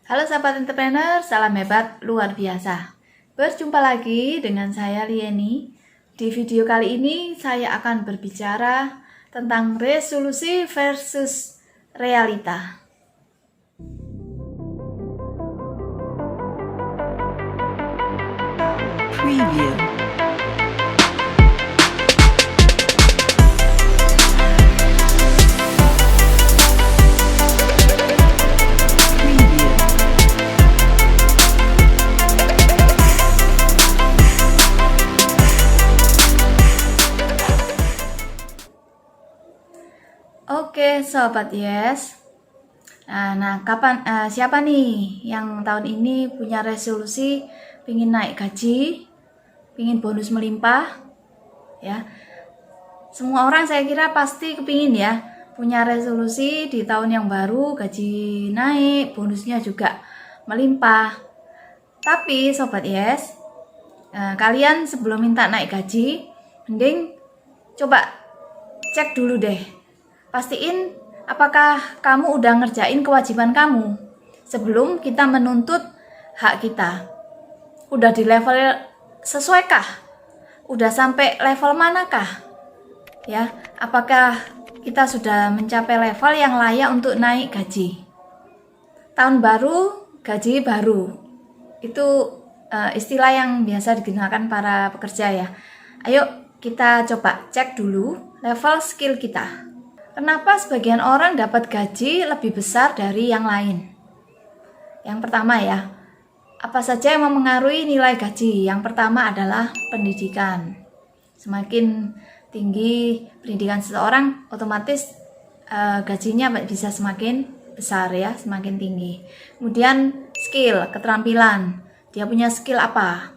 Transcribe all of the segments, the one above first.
Halo sahabat entrepreneur, salam hebat luar biasa. Berjumpa lagi dengan saya Lieni. Di video kali ini saya akan berbicara tentang resolusi versus realita. Preview. Oke sobat yes. Siapa nih yang tahun ini punya resolusi pingin naik gaji, pingin bonus melimpah, ya? Semua orang saya kira pasti kepingin ya punya resolusi di tahun yang baru, gaji naik, bonusnya juga melimpah. Tapi sobat yes, kalian sebelum minta naik gaji, mending coba cek dulu deh. Pastiin apakah kamu udah ngerjain kewajiban kamu sebelum kita menuntut hak kita. Udah di level sesuaikah? Udah sampai level manakah? Ya, apakah kita sudah mencapai level yang layak untuk naik gaji? Tahun baru, gaji baru. Itu istilah yang biasa digunakan para pekerja ya. Ayo kita coba cek dulu level skill kita. Kenapa sebagian orang dapat gaji lebih besar dari yang lain? Yang pertama ya, apa saja yang mempengaruhi nilai gaji? Yang pertama adalah pendidikan. Semakin tinggi pendidikan seseorang, otomatis gajinya bisa semakin besar ya, semakin tinggi. Kemudian skill, keterampilan. Dia punya skill apa?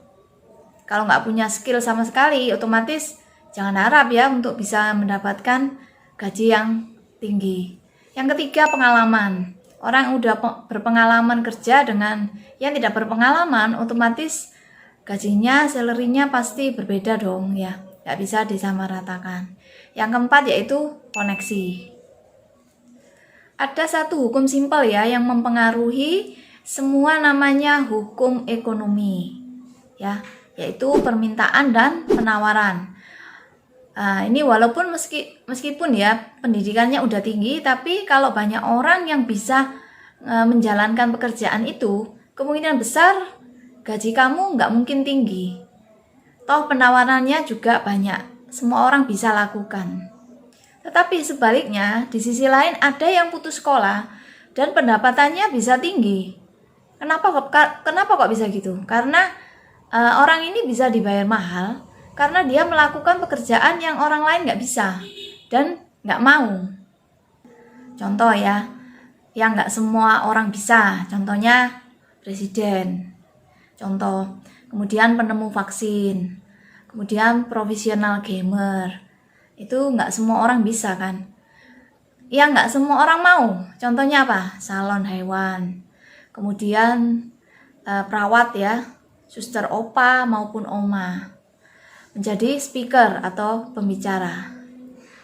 Kalau nggak punya skill sama sekali, otomatis jangan harap ya untuk bisa mendapatkan gaji yang tinggi. Yang ketiga, pengalaman. Orang udah berpengalaman kerja dengan yang tidak berpengalaman, otomatis gajinya, salary-nya pasti berbeda dong ya. Nggak bisa disamaratakan. Yang keempat yaitu koneksi. Ada satu hukum simpel ya yang mempengaruhi semua, namanya hukum ekonomi. Ya, yaitu permintaan dan penawaran. Ini walaupun meskipun ya pendidikannya udah tinggi, tapi kalau banyak orang yang bisa menjalankan pekerjaan itu, kemungkinan besar gaji kamu nggak mungkin tinggi. Toh penawarannya juga banyak, semua orang bisa lakukan. Tetapi sebaliknya, di sisi lain ada yang putus sekolah dan pendapatannya bisa tinggi. Kenapa kok bisa gitu? Karena orang ini bisa dibayar mahal karena dia melakukan pekerjaan yang orang lain nggak bisa dan nggak mau. Contoh ya, yang nggak semua orang bisa. Contohnya presiden. Contoh, kemudian penemu vaksin. Kemudian profesional gamer. Itu nggak semua orang bisa kan. Yang nggak semua orang mau. Contohnya apa? Salon hewan. Kemudian perawat ya, suster opa maupun oma. Menjadi speaker atau pembicara.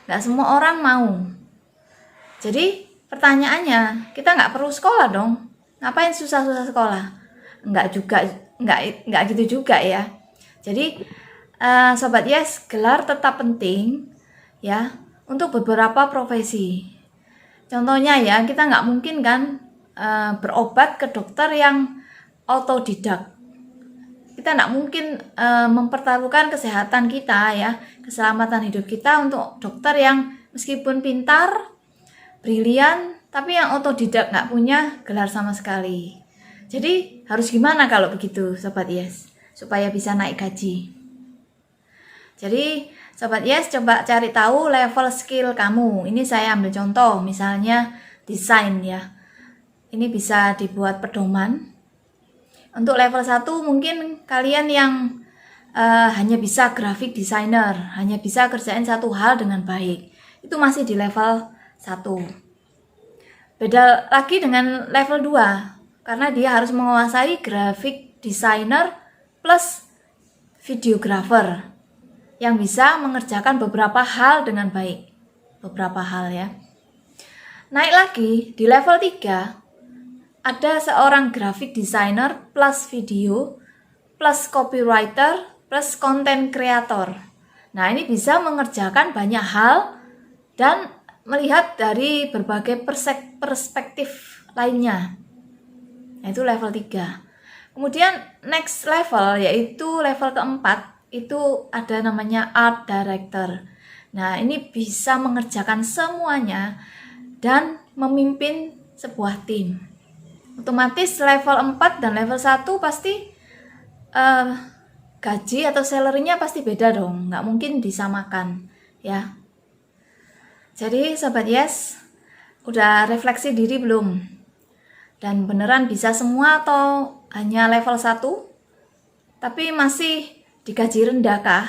Nggak semua orang mau. Jadi pertanyaannya, kita nggak perlu sekolah dong. Ngapain susah-susah sekolah? Nggak gitu juga ya. Jadi sobat yes, gelar tetap penting ya untuk beberapa profesi. Contohnya ya, kita nggak mungkin kan berobat ke dokter yang autodidak. Kita tidak mungkin mempertaruhkan kesehatan kita ya, keselamatan hidup kita untuk dokter yang meskipun pintar, brilian, tapi yang otodidak, nggak punya gelar sama sekali. Jadi harus gimana kalau begitu sobat yes, supaya bisa naik gaji? Jadi sobat yes, coba cari tahu level skill kamu. Ini saya ambil contoh, misalnya desain ya. Ini bisa dibuat pedoman. Untuk level 1 mungkin kalian yang hanya bisa graphic designer, hanya bisa kerjain satu hal dengan baik. Itu masih di level 1. Beda lagi dengan level 2, karena dia harus menguasai graphic designer plus videographer yang bisa mengerjakan beberapa hal dengan baik. Beberapa hal ya. Naik lagi di level 3, ada seorang graphic designer plus video plus copywriter plus content creator. Nah, ini bisa mengerjakan banyak hal dan melihat dari berbagai perspektif lainnya. Itu level 3. Kemudian next level, yaitu level keempat, itu ada namanya art director. Nah, ini bisa mengerjakan semuanya dan memimpin sebuah tim. Otomatis level 4 dan level 1 pasti gaji atau salary-nya pasti beda dong, nggak mungkin disamakan ya. Jadi Sobat Yes, udah refleksi diri belum? Dan beneran bisa semua atau hanya level 1? Tapi masih digaji rendah kah?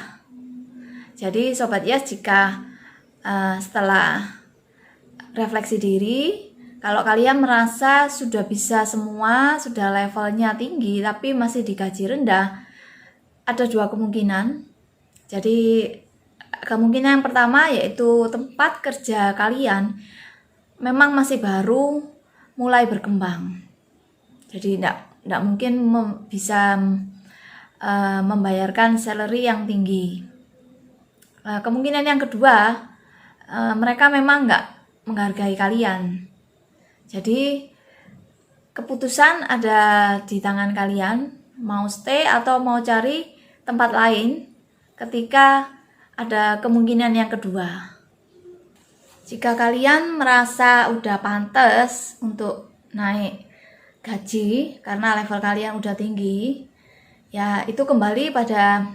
Jadi Sobat Yes, jika setelah refleksi diri, kalau kalian merasa sudah bisa semua, sudah levelnya tinggi, tapi masih digaji rendah, ada 2 kemungkinan. Jadi kemungkinan yang pertama yaitu tempat kerja kalian memang masih baru mulai berkembang. Jadi tidak mungkin bisa membayarkan salary yang tinggi. Kemungkinan yang kedua, mereka memang nggak menghargai kalian. Jadi keputusan ada di tangan kalian, mau stay atau mau cari tempat lain ketika ada kemungkinan yang kedua. Jika kalian merasa udah pantas untuk naik gaji karena level kalian udah tinggi, ya itu kembali pada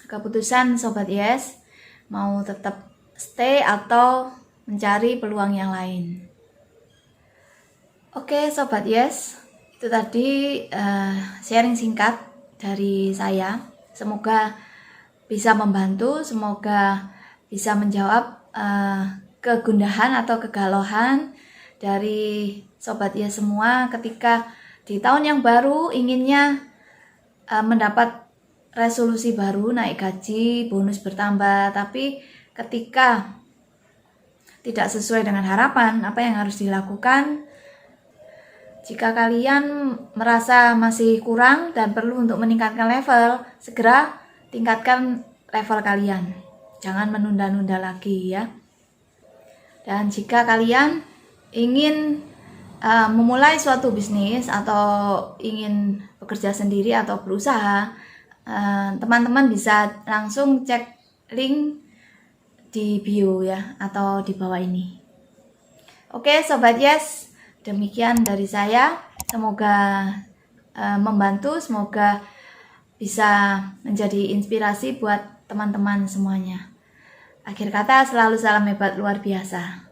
keputusan Sobat Yes, mau tetap stay atau mencari peluang yang lain. Oke Sobat Yes, itu tadi sharing singkat dari saya. Semoga bisa membantu, semoga bisa menjawab kegundahan atau kegalauan dari Sobat Yes semua ketika di tahun yang baru inginnya mendapat resolusi baru, naik gaji, bonus bertambah, tapi ketika tidak sesuai dengan harapan, apa yang harus dilakukan? Jika kalian merasa masih kurang dan perlu untuk meningkatkan level, segera tingkatkan level kalian. Jangan menunda-nunda lagi ya. Dan jika kalian ingin memulai suatu bisnis atau ingin bekerja sendiri atau berusaha, teman-teman bisa langsung cek link di bio ya atau di bawah ini. Oke Sobat Yes, demikian dari saya, semoga membantu, semoga bisa menjadi inspirasi buat teman-teman semuanya. Akhir kata, selalu salam hebat luar biasa.